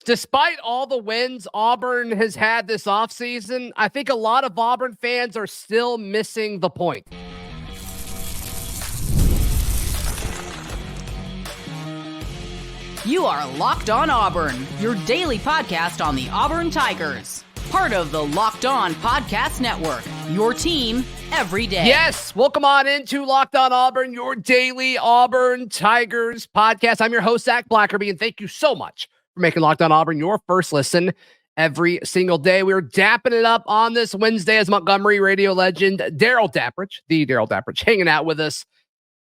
Despite all the wins Auburn has had this offseason, I think a lot of Auburn fans are still missing the point. You are Locked On Auburn, your daily podcast on the Auburn Tigers. Part of the Locked On Podcast Network, your team every day. Yes, welcome on into Locked On Auburn, your daily Auburn Tigers podcast. I'm your host, Zach Blackerby, and thank you so much for making Locked On Auburn your first listen every single day. We're dapping it up on this Wednesday as Montgomery radio legend Darrell Dapprich, the Darrell Dapprich, hanging out with us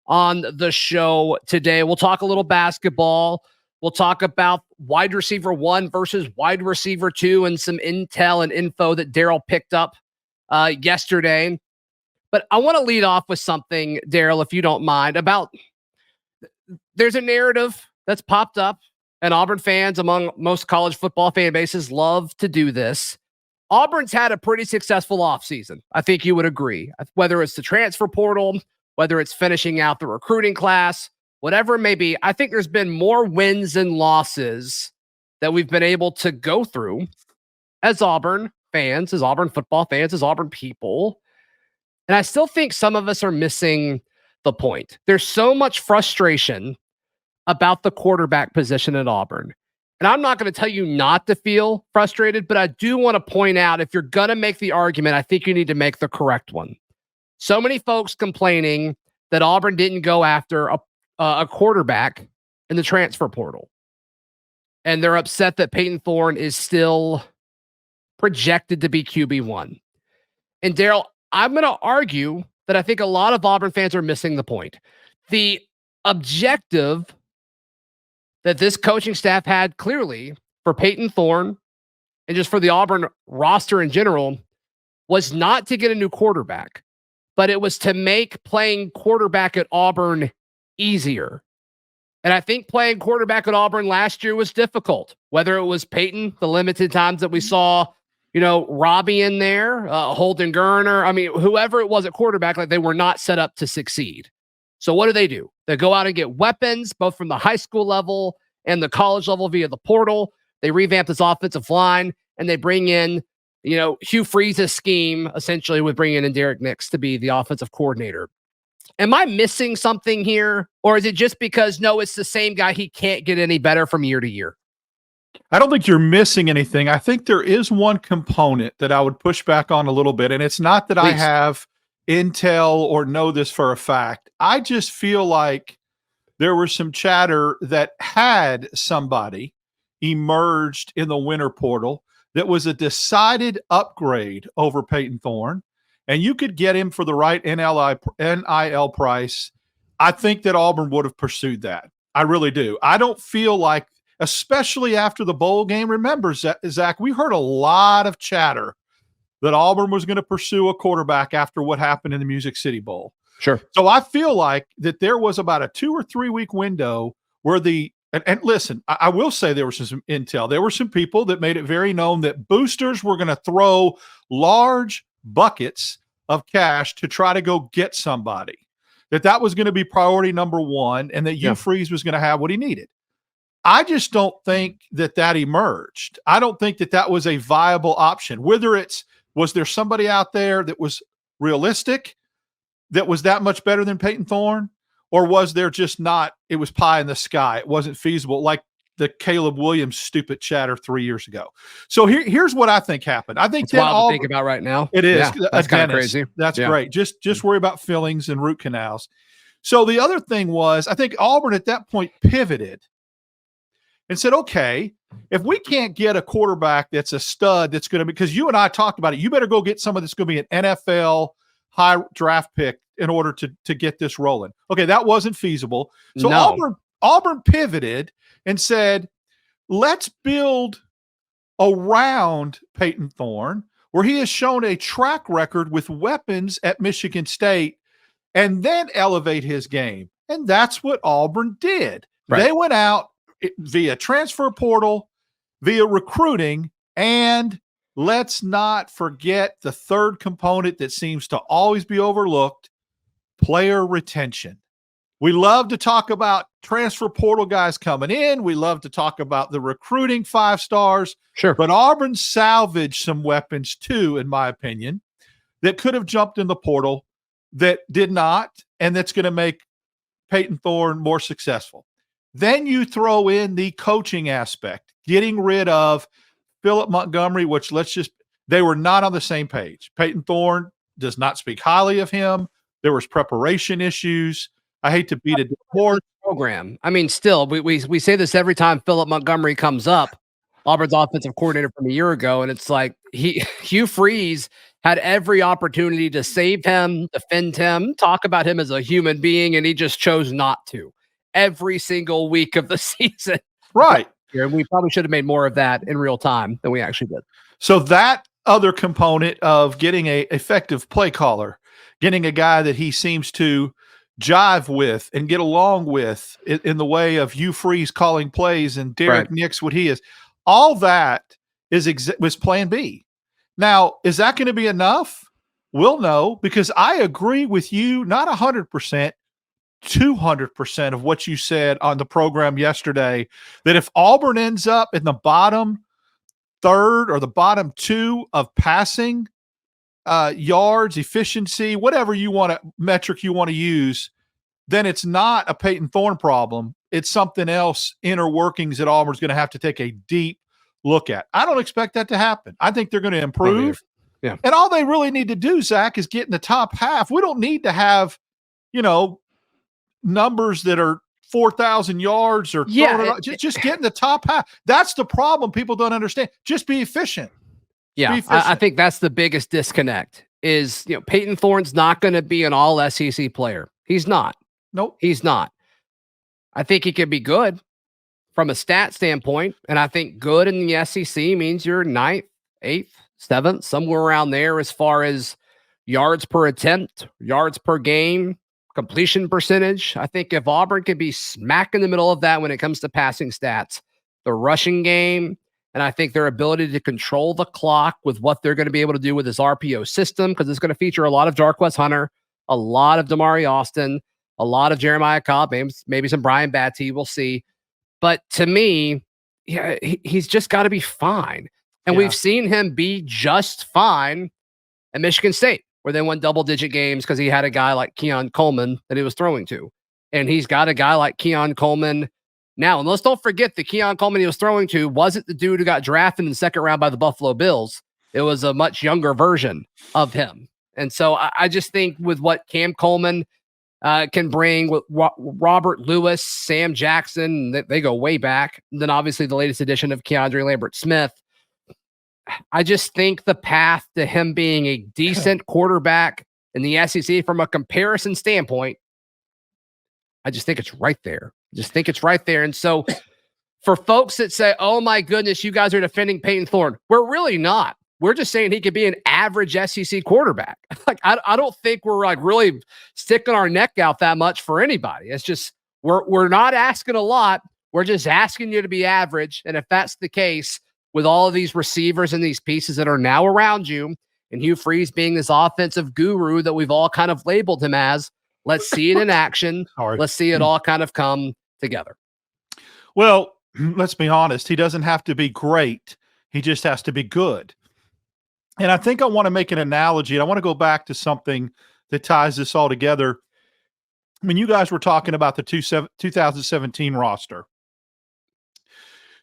on the show today. We'll talk a little basketball. We'll talk about wide receiver 1 versus wide receiver 2 and some intel and info that Darrell picked up yesterday. But I want to lead off with something, Darrell, if you don't mind, about there's a narrative that's popped up, and Auburn fans among most college football fan bases love to do this. Auburn's had a pretty successful offseason. I think you would agree. Whether it's the transfer portal, whether it's finishing out the recruiting class, whatever it may be, I think there's been more wins and losses that we've been able to go through as Auburn fans, as Auburn football fans, as Auburn people. And I still think some of us are missing the point. There's so much frustration about the quarterback position at Auburn. And I'm not going to tell you not to feel frustrated, but I do want to point out, if you're going to make the argument, I think you need to make the correct one. So many folks complaining that Auburn didn't go after a quarterback in the transfer portal. And they're upset that Payton Thorne is still projected to be QB1. And Darrell, I'm going to argue that I think a lot of Auburn fans are missing the point. The objective that this coaching staff had clearly for Payton Thorne and just for the Auburn roster in general was not to get a new quarterback, but it was to make playing quarterback at Auburn easier. And I think playing quarterback at Auburn last year was difficult, whether it was Payton, the limited times that we saw, Robbie in there, Holden Gerner. I mean, whoever it was at quarterback, like, they were not set up to succeed. So what do? They go out and get weapons, both from the high school level and the college level via the portal. They revamp this offensive line, and they bring in, Hugh Freeze's scheme, essentially, with bringing in Derek Nix to be the offensive coordinator. Am I missing something here? Or is it just because, no, it's the same guy, he can't get any better from year to year? I don't think you're missing anything. I think there is one component that I would push back on a little bit, and it's not that I have intel or know this for a fact. I just feel like there was some chatter that had somebody emerged in the winter portal that was a decided upgrade over Payton Thorne, and you could get him for the right NIL price. I think that Auburn would have pursued that. I really do. I don't feel like, especially after the bowl game, remember, Zach, we heard a lot of chatter that Auburn was going to pursue a quarterback after what happened in the Music City Bowl. Sure. So I feel like that there was about a 2 or 3 week window where and listen, I will say there was some intel. There were some people that made it very known that boosters were going to throw large buckets of cash to try to go get somebody, that was going to be priority number 1, and that Hugh Freeze was going to have what he needed. I just don't think that emerged. I don't think that was a viable option. Was there somebody out there that was realistic, that was that much better than Payton Thorne? Or was there just not, it was pie in the sky. It wasn't feasible, like the Caleb Williams stupid chatter 3 years ago. So here's what I think happened. I think it's wild to think about right now. It is. Yeah, that's kind of crazy. That's great. Just worry about fillings and root canals. So the other thing was, I think Auburn at that point pivoted and said, okay, if we can't get a quarterback that's a stud, that's going to be, because you and I talked about it, you better go get someone that's going to be an NFL high draft pick in order to get this rolling. Okay, that wasn't feasible. So Auburn pivoted and said, let's build around Payton Thorne, where he has shown a track record with weapons at Michigan State, and then elevate his game. And that's what Auburn did. Right. They went out via transfer portal, via recruiting, and let's not forget the third component that seems to always be overlooked: player retention. We love to talk about transfer portal guys coming in. We love to talk about the recruiting 5 stars. Sure. But Auburn salvaged some weapons too, in my opinion, that could have jumped in the portal that did not, and that's going to make Payton Thorne more successful. Then you throw in the coaching aspect, getting rid of Philip Montgomery, which they were not on the same page. Payton Thorne does not speak highly of him. There was preparation issues. I hate to beat a dead horse. Program. I mean, still, we say this every time Philip Montgomery comes up, Auburn's offensive coordinator from a year ago, and it's like Hugh Freeze had every opportunity to save him, defend him, talk about him as a human being, and he just chose not to every single week of the season. Right. And we probably should have made more of that in real time than we actually did. So that other component of getting a effective play caller, getting a guy that he seems to jive with and get along with in the way of Hugh Freeze calling plays and Derek Nix, what he is, all that was plan B. Now, is that going to be enough? We'll know, because I agree with you, not 100%, 200% of what you said on the program yesterday, that if Auburn ends up in the bottom third or the bottom 2 of passing yards, efficiency, whatever metric you want to use, then it's not a Payton Thorne problem. It's something else, inner workings that Auburn's going to have to take a deep look at. I don't expect that to happen. I think they're going to improve. Yeah. And all they really need to do, Zach, is get in the top half. We don't need to have, numbers that are 4,000 yards or just get in the top half. That's the problem. People don't understand. Just be efficient. Yeah, I think that's the biggest disconnect is, Payton Thorne's not going to be an all SEC player. He's not. Nope. He's not. I think he could be good from a stat standpoint, and I think good in the SEC means you're 9th, 8th, 7th, somewhere around there as far as yards per attempt, yards per game, completion percentage. I think if Auburn could be smack in the middle of that when it comes to passing stats, the rushing game, and I think their ability to control the clock with what they're going to be able to do with this RPO system, because it's going to feature a lot of Jarquez Hunter, a lot of Damari Austin, a lot of Jeremiah Cobb, maybe some Brian Batty, we'll see. But to me, he's just got to be fine. And we've seen him be just fine at Michigan State, where they won double-digit games because he had a guy like Keon Coleman that he was throwing to. And he's got a guy like Keon Coleman now. And let's don't forget the Keon Coleman he was throwing to wasn't the dude who got drafted in the 2nd round by the Buffalo Bills. It was a much younger version of him. And so I just think with what Cam Coleman can bring, with Robert Lewis, Sam Jackson, they go way back. And then obviously the latest edition of Keandre Lambert Smith. I just think the path to him being a decent quarterback in the SEC from a comparison standpoint, I just think it's right there. And so for folks that say, oh my goodness, you guys are defending Payton Thorne, we're really not. We're just saying he could be an average SEC quarterback. Like, I don't think we're like really sticking our neck out that much for anybody. It's just, we're not asking a lot. We're just asking you to be average. And if that's the case, with all of these receivers and these pieces that are now around you, and Hugh Freeze being this offensive guru that we've all kind of labeled him as, let's see it in action. Let's see it all kind of come together. Well, let's be honest. He doesn't have to be great. He just has to be good. And I think I want to make an analogy. And I want to go back to something that ties this all together. I mean, you guys were talking about the 2017 roster.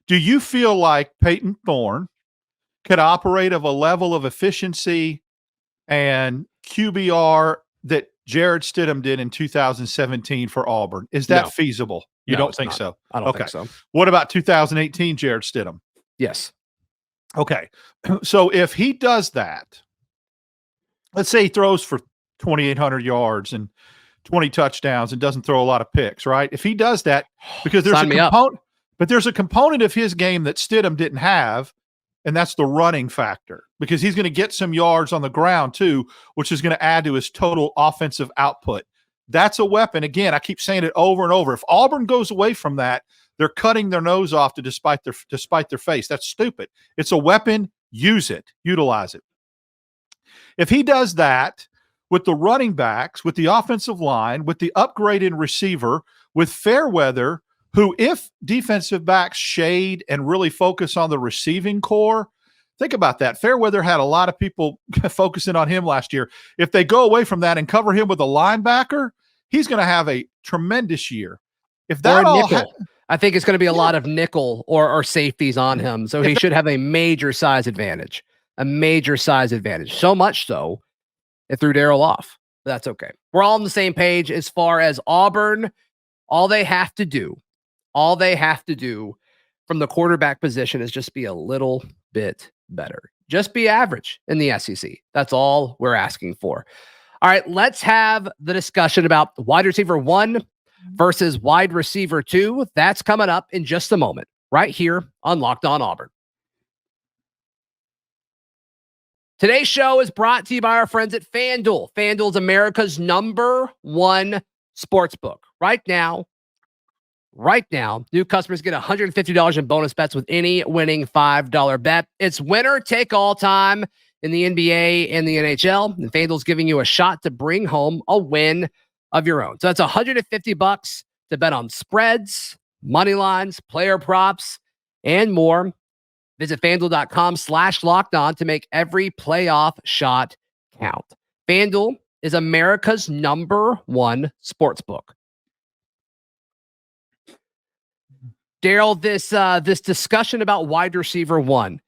Do you feel like Payton Thorne could operate of a level of efficiency and QBR that Jared Stidham did in 2017 for Auburn? Is that feasible? You don't think so? I don't think so. What about 2018 Jared Stidham? Yes. Okay. So if he does that, let's say he throws for 2,800 yards and 20 touchdowns and doesn't throw a lot of picks, right? If he does that, because there's a component. But there's a component of his game that Stidham didn't have, and that's the running factor, because he's going to get some yards on the ground too, which is going to add to his total offensive output. That's a weapon. Again, I keep saying it over and over. If Auburn goes away from that, they're cutting their nose off to despite their face. That's stupid. It's a weapon. Use it. Utilize it. If he does that with the running backs, with the offensive line, with the upgrade in receiver, with Fairweather, who, if defensive backs shade and really focus on the receiving core, think about that. Fairweather had a lot of people focusing on him last year. If they go away from that and cover him with a linebacker, he's going to have a tremendous year. If that all I think it's going to be a lot of nickel or safeties on him. So he should have a major size advantage. So much so it threw Darrell off. But that's okay. We're all on the same page as far as Auburn. All they have to do from the quarterback position is just be a little bit better. Just be average in the SEC. That's all we're asking for. All right, let's have the discussion about wide receiver 1 versus wide receiver 2. That's coming up in just a moment, right here on Locked On Auburn. Today's show is brought to you by our friends at FanDuel. FanDuel is America's #1 sportsbook. Right now, new customers get $150 in bonus bets with any winning $5 bet. It's winner take all time in the NBA and the NHL, and FanDuel's giving you a shot to bring home a win of your own. So that's $150 to bet on spreads, money lines, player props, and more. Visit FanDuel.com/lockedon to make every playoff shot count. FanDuel is America's #1 sportsbook. Darrell, this discussion about wide receiver 1,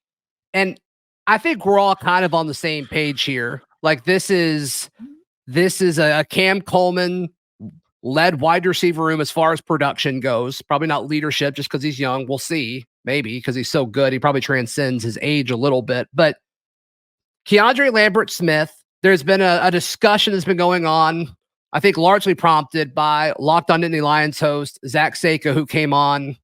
and I think we're all kind of on the same page here. Like this is a Cam Coleman led wide receiver room as far as production goes. Probably not leadership just because he's young. We'll see. Maybe because he's so good. He probably transcends his age a little bit. But Keandre Lambert Smith, there's been a discussion that's been going on, I think largely prompted by Locked On Nittany Lions host Zach Seiko, who came on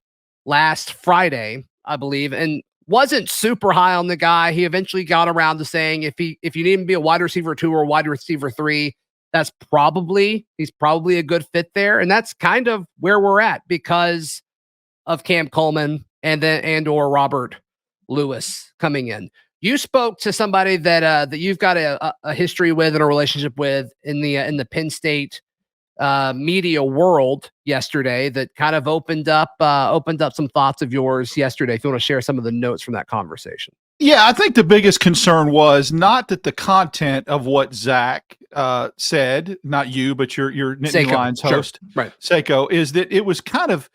last Friday, I believe, and wasn't super high on the guy. He eventually got around to saying if you need him to be a wide receiver 2 or a wide receiver 3, he's probably a good fit there. And that's kind of where we're at because of Cam Coleman and/or Robert Lewis coming in. You spoke to somebody that you've got a history with and a relationship with in the Penn State media world yesterday that kind of opened up some thoughts of yours yesterday. If you want to share some of the notes from that conversation. Yeah, I think the biggest concern was not that the content of what Zach said, not you, but your Nittany Lions host, sure. Right. Seiko, is that it was kind of,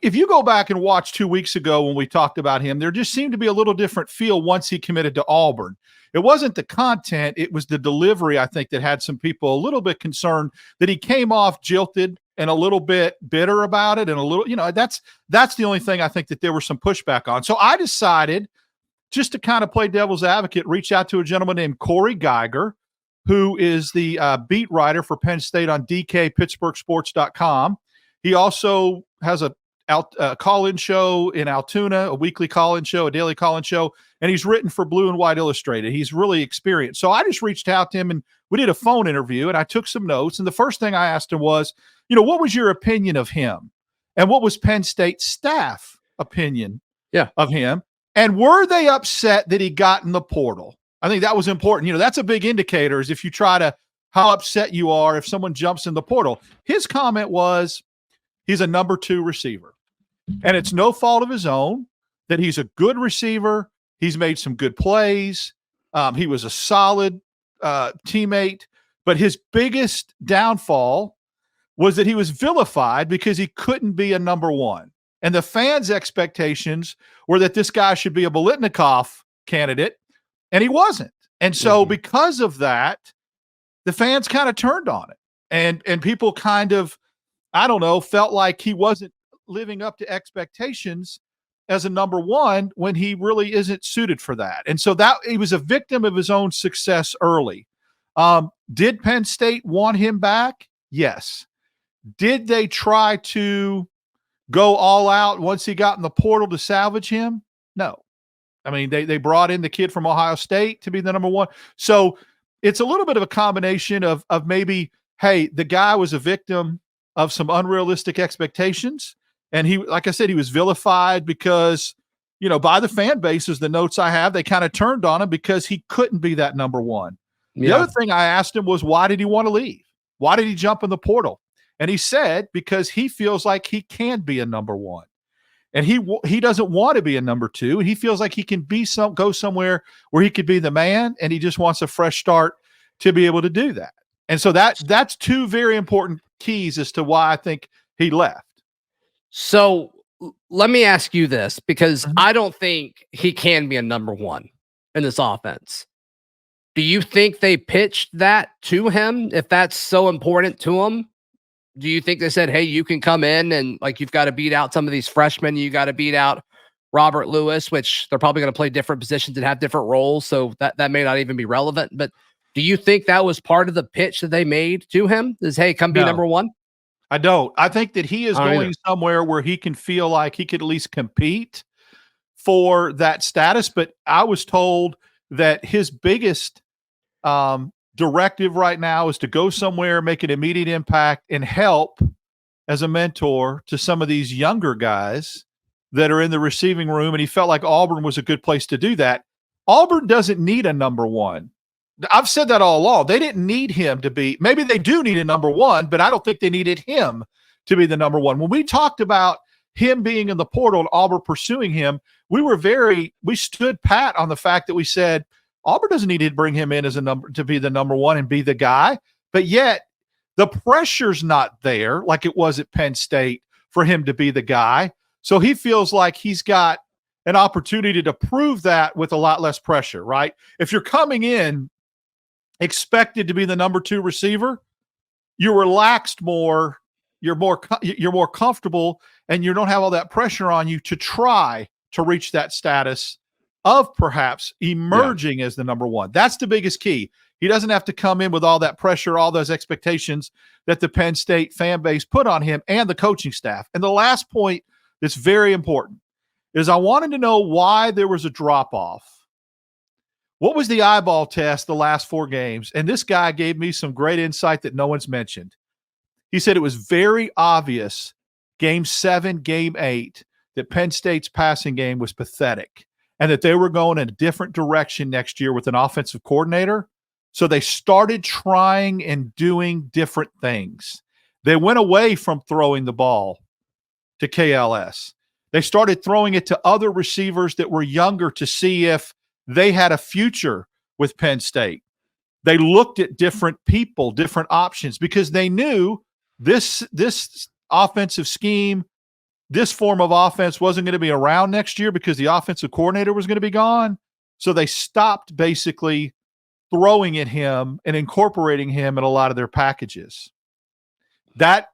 if you go back and watch 2 weeks ago when we talked about him, there just seemed to be a little different feel once he committed to Auburn. It wasn't the content, it was the delivery, I think, that had some people a little bit concerned that he came off jilted and a little bit bitter about it and a little, that's the only thing I think that there was some pushback on. So I decided, just to kind of play devil's advocate, reach out to a gentleman named Corey Geiger, who is the beat writer for Penn State on DKPittsburghSports.com. He also has a call-in show in Altoona, a weekly call-in show, a daily call-in show, and he's written for Blue and White Illustrated. He's really experienced. So I just reached out to him, and we did a phone interview, and I took some notes. And the first thing I asked him was, what was your opinion of him? And what was Penn State staff opinion of him? And were they upset that he got in the portal? I think that was important. That's a big indicator is if you try to how upset you are if someone jumps in the portal. His comment was he's a number 2 receiver. And it's no fault of his own that he's a good receiver. He's made some good plays. He was a solid teammate. But his biggest downfall was that he was vilified because he couldn't be a number 1. And the fans' expectations were that this guy should be a Biletnikoff candidate, and he wasn't. And so because of that, the fans kind of turned on it. And people kind of, I don't know, felt like he wasn't living up to expectations as a number 1 when he really isn't suited for that. And so that he was a victim of his own success early. Did Penn State want him back? Yes. Did they try to go all out once he got in the portal to salvage him? No. I mean, they brought in the kid from Ohio State to be the number 1. So it's a little bit of a combination of maybe, hey, the guy was a victim of some unrealistic expectations. And he, like I said, he was vilified because, by the fan bases, the notes I have, they kind of turned on him because he couldn't be that number 1. The other thing I asked him was, why did he want to leave? Why did he jump in the portal? And he said, because he feels like he can be a number one. And he doesn't want to be a number two. He feels like he can go somewhere where he could be the man, and he just wants a fresh start to be able to do that. And so that's two very important keys as to why I think he left. So let me ask you this, because I don't think he can be a number one in this offense. Do you think they pitched that to him if that's so important to him? Do you think they said, hey, you can come in and like you've got to beat out some of these freshmen, you got to beat out Robert Lewis, which they're probably going to play different positions and have different roles, so that may not even be relevant. But do you think that was part of the pitch that they made to him? Is, hey, come be number one? I don't. I think that he is going somewhere where he can feel like he could at least compete for that status. But I was told that his biggest directive right now is to go somewhere, make an immediate impact, and help as a mentor to some of these younger guys that are in the receiving room. And he felt like Auburn was a good place to do that. Auburn doesn't need a number one. I've said that all along. They didn't need him to be, maybe they do need a number one, but I don't think they needed him to be the number one. When we talked about him being in the portal and Auburn pursuing him, we stood pat on the fact that we said, Auburn doesn't need to bring him in as to be the number one and be the guy, but yet the pressure's not there like it was at Penn State for him to be the guy. So he feels like he's got an opportunity to prove that with a lot less pressure, right? If you're coming in expected to be the number two receiver, you're relaxed more, you're more comfortable, and you don't have all that pressure on you to try to reach that status of perhaps emerging as the number one. That's the biggest key. He doesn't have to come in with all that pressure, all those expectations that the Penn State fan base put on him and the coaching staff. And the last point that's very important is I wanted to know why there was a drop-off. What was the eyeball test the last 4 games? And this guy gave me some great insight that no one's mentioned. He said it was very obvious, game 7, game 8, that Penn State's passing game was pathetic and that they were going in a different direction next year with an offensive coordinator. So they started trying and doing different things. They went away from throwing the ball to KLS. They started throwing it to other receivers that were younger to see if they had a future with Penn State. They looked at different people, different options, because they knew this offensive scheme, this form of offense wasn't going to be around next year because the offensive coordinator was going to be gone. So they stopped basically throwing at him and incorporating him in a lot of their packages. That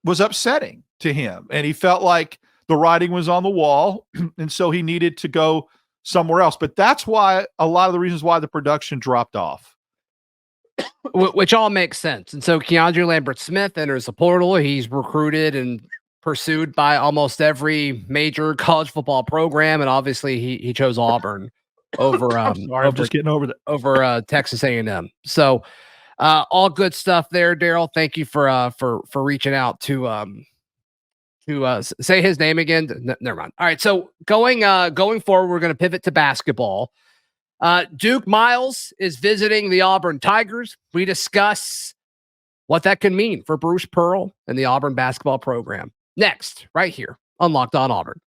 was upsetting to him, and he felt like the writing was on the wall, and so he needed to go somewhere else. But that's why a lot of the reasons why the production dropped off. Which all makes sense. And so Keandre Lambert Smith enters the portal. He's recruited and pursued by almost every major college football program, and obviously he chose Auburn over I'm just getting over that. Over Texas A&M. So all good stuff there, Darrell. Thank you for reaching out to say his name again. Never mind. All right, so going forward, we're going to pivot to basketball. Duke Miles is visiting the Auburn Tigers. We discuss what that can mean for Bruce Pearl and the Auburn basketball program. Next, right here on Locked On Auburn.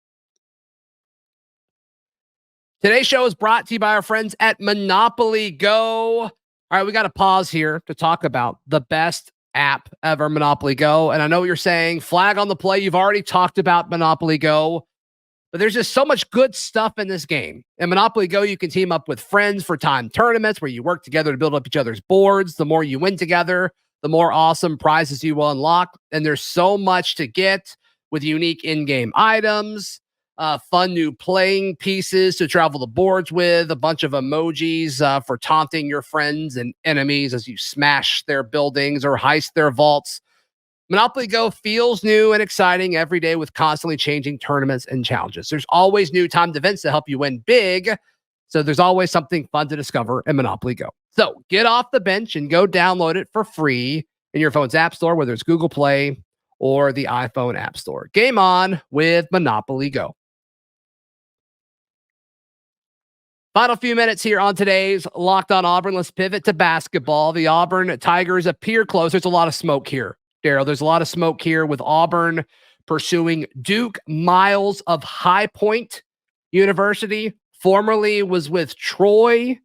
Today's show is brought to you by our friends at Monopoly Go. All right, we got to pause here to talk about the best app ever, Monopoly Go. And I know what you're saying, flag on the play. You've already talked about Monopoly Go, but there's just so much good stuff in this game. In Monopoly Go, you can team up with friends for timed tournaments where you work together to build up each other's boards. The more you win together, the more awesome prizes you will unlock. And there's so much to get with unique in-game items, fun new playing pieces to travel the boards with, a bunch of emojis for taunting your friends and enemies as you smash their buildings or heist their vaults. Monopoly Go feels new and exciting every day with constantly changing tournaments and challenges. There's always new timed events to help you win big. So there's always something fun to discover in Monopoly Go. So get off the bench and go download it for free in your phone's app store, whether it's Google Play or the iPhone app store. Game on with Monopoly Go. Final few minutes here on today's Locked On Auburn. Let's pivot to basketball. The Auburn Tigers appear close. There's a lot of smoke here, Darrell. There's a lot of smoke here with Auburn pursuing Duke Miles of High Point University. Formerly was with Troy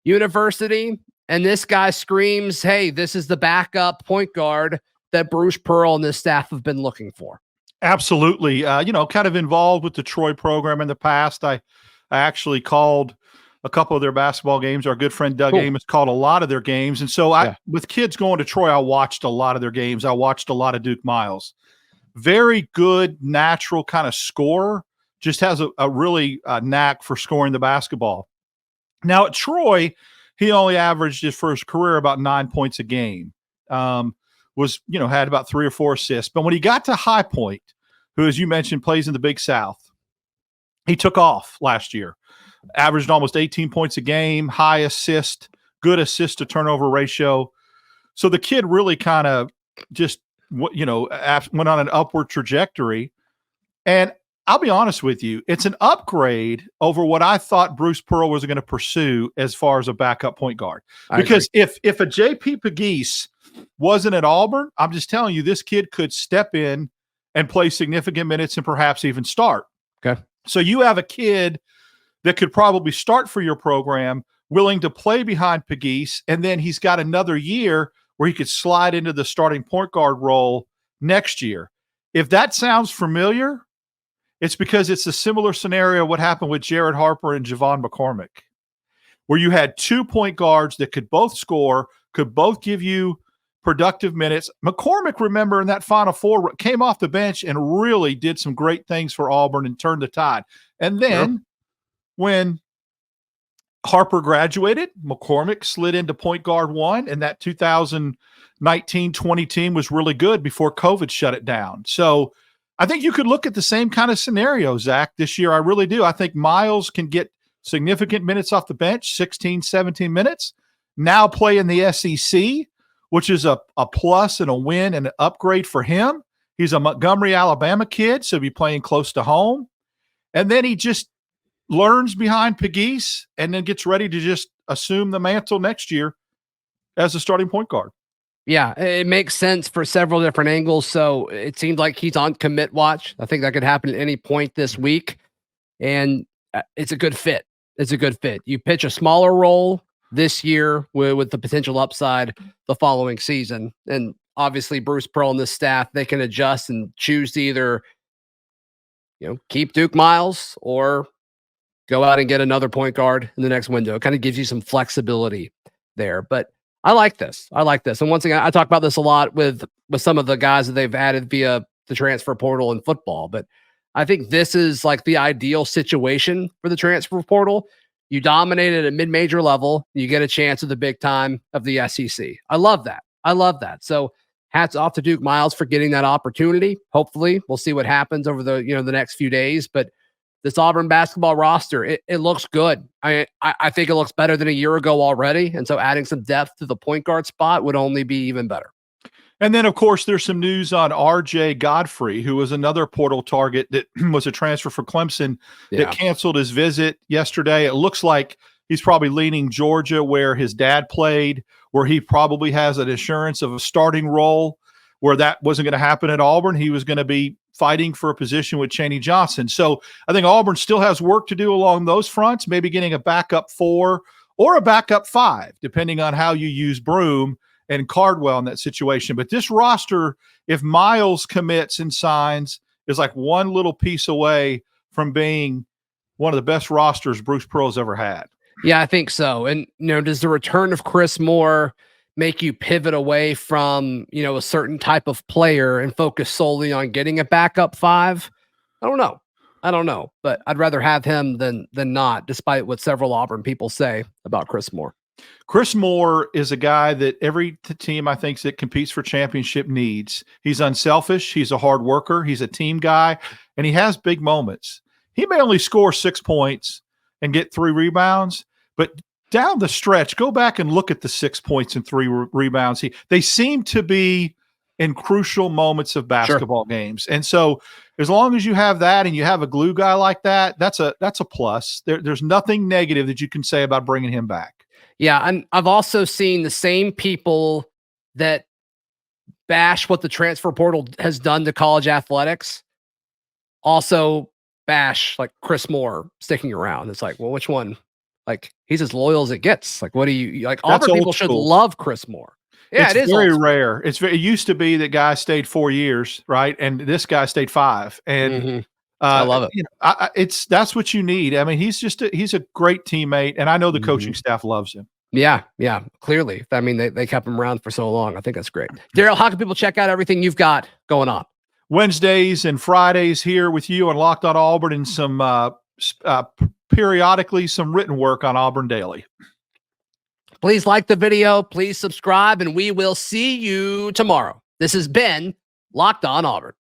University. And this guy screams, hey, this is the backup point guard that Bruce Pearl and his staff have been looking for. Absolutely. Kind of involved with the Troy program in the past. I actually called a couple of their basketball games. Our good friend Doug Amos called a lot of their games. And so with kids going to Troy, I watched a lot of their games. I watched a lot of Duke Miles. Very good, natural kind of scorer. Just has a really knack for scoring the basketball. Now at Troy, he only averaged his first career about 9 points a game. Had about 3 or 4 assists. But when he got to High Point, who, as you mentioned, plays in the Big South, he took off last year. Averaged almost 18 points a game, high assist, good assist to turnover ratio. So the kid really kind of just, went on an upward trajectory. And I'll be honest with you, it's an upgrade over what I thought Bruce Pearl was going to pursue as far as a backup point guard. Because if a JP Pegues wasn't at Auburn, I'm just telling you, this kid could step in and play significant minutes and perhaps even start. Okay. So you have a kid that could probably start for your program, willing to play behind Pegues, and then he's got another year where he could slide into the starting point guard role next year. If that sounds familiar, it's because it's a similar scenario what happened with Jared Harper and Javon McCormick, where you had 2 point guards that could both score, could both give you productive minutes. McCormick, remember, in that Final Four, came off the bench and really did some great things for Auburn and turned the tide. And then when Harper graduated, McCormick slid into point guard 1, and that 2019-20 team was really good before COVID shut it down. So I think you could look at the same kind of scenario, Zach, this year. I really do. I think Miles can get significant minutes off the bench, 16, 17 minutes, now play in the SEC, which is a plus and a win and an upgrade for him. He's a Montgomery, Alabama kid, so he'll be playing close to home. And then he just learns behind Pegues and then gets ready to just assume the mantle next year as a starting point guard. Yeah, it makes sense for several different angles. So it seems like he's on commit watch. I think that could happen at any point this week. And it's a good fit. It's a good fit. You pitch a smaller role this year with the potential upside the following season. And obviously Bruce Pearl and this staff, they can adjust and choose to either, keep Duke Miles or go out and get another point guard in the next window. It kind of gives you some flexibility there. But I like this. And once again, I talk about this a lot with some of the guys that they've added via the transfer portal in football. But I think this is like the ideal situation for the transfer portal. You dominate at a mid-major level. You get a chance at the big time of the SEC. I love that. So hats off to Duke Miles for getting that opportunity. Hopefully we'll see what happens over the next few days. But this Auburn basketball roster, it looks good. I think it looks better than a year ago already. And so adding some depth to the point guard spot would only be even better. And then, of course, there's some news on R.J. Godfrey, who was another portal target that was a transfer for Clemson that canceled his visit yesterday. It looks like he's probably leaning Georgia, where his dad played, where he probably has an assurance of a starting role, where that wasn't going to happen at Auburn. He was going to be fighting for a position with Chaney Johnson. So I think Auburn still has work to do along those fronts, maybe getting a backup 4 or a backup 5, depending on how you use Broome and Cardwell in that situation. But this roster, if Miles commits and signs, is like one little piece away from being one of the best rosters Bruce Pearl's ever had. Yeah, I think so. And, does the return of Chris Moore make you pivot away from, a certain type of player and focus solely on getting a backup 5? I don't know, but I'd rather have him than not, despite what several Auburn people say about Chris Moore. Chris Moore is a guy that every team, I think, that competes for championship needs. He's unselfish. He's a hard worker. He's a team guy, and he has big moments. He may only score 6 points and get 3 rebounds, but down the stretch, go back and look at the 6 points and 3 rebounds. They seem to be in crucial moments of basketball games. And so as long as you have that and you have a glue guy like that, that's a plus. There's nothing negative that you can say about bringing him back. Yeah, and I've also seen the same people that bash what the transfer portal has done to college athletics also bash like Chris Moore sticking around. It's like, well, which one? Like, he's as loyal as it gets. Like, what do you like? Auburn people should love Chris Moore. Yeah, it's very rare. It used to be that guy stayed 4 years, right? And this guy stayed 5. And I love it. You know, that's what you need. I mean, he's a great teammate, and I know the coaching staff loves him. Yeah, clearly. I mean, they kept him around for so long. I think that's great. Darrell, how can people check out everything you've got going on? Wednesdays and Fridays here with you on Locked On Auburn, and some periodically some written work on Auburn Daily. Please like the video. Please subscribe, and we will see you tomorrow. This has been Locked On Auburn.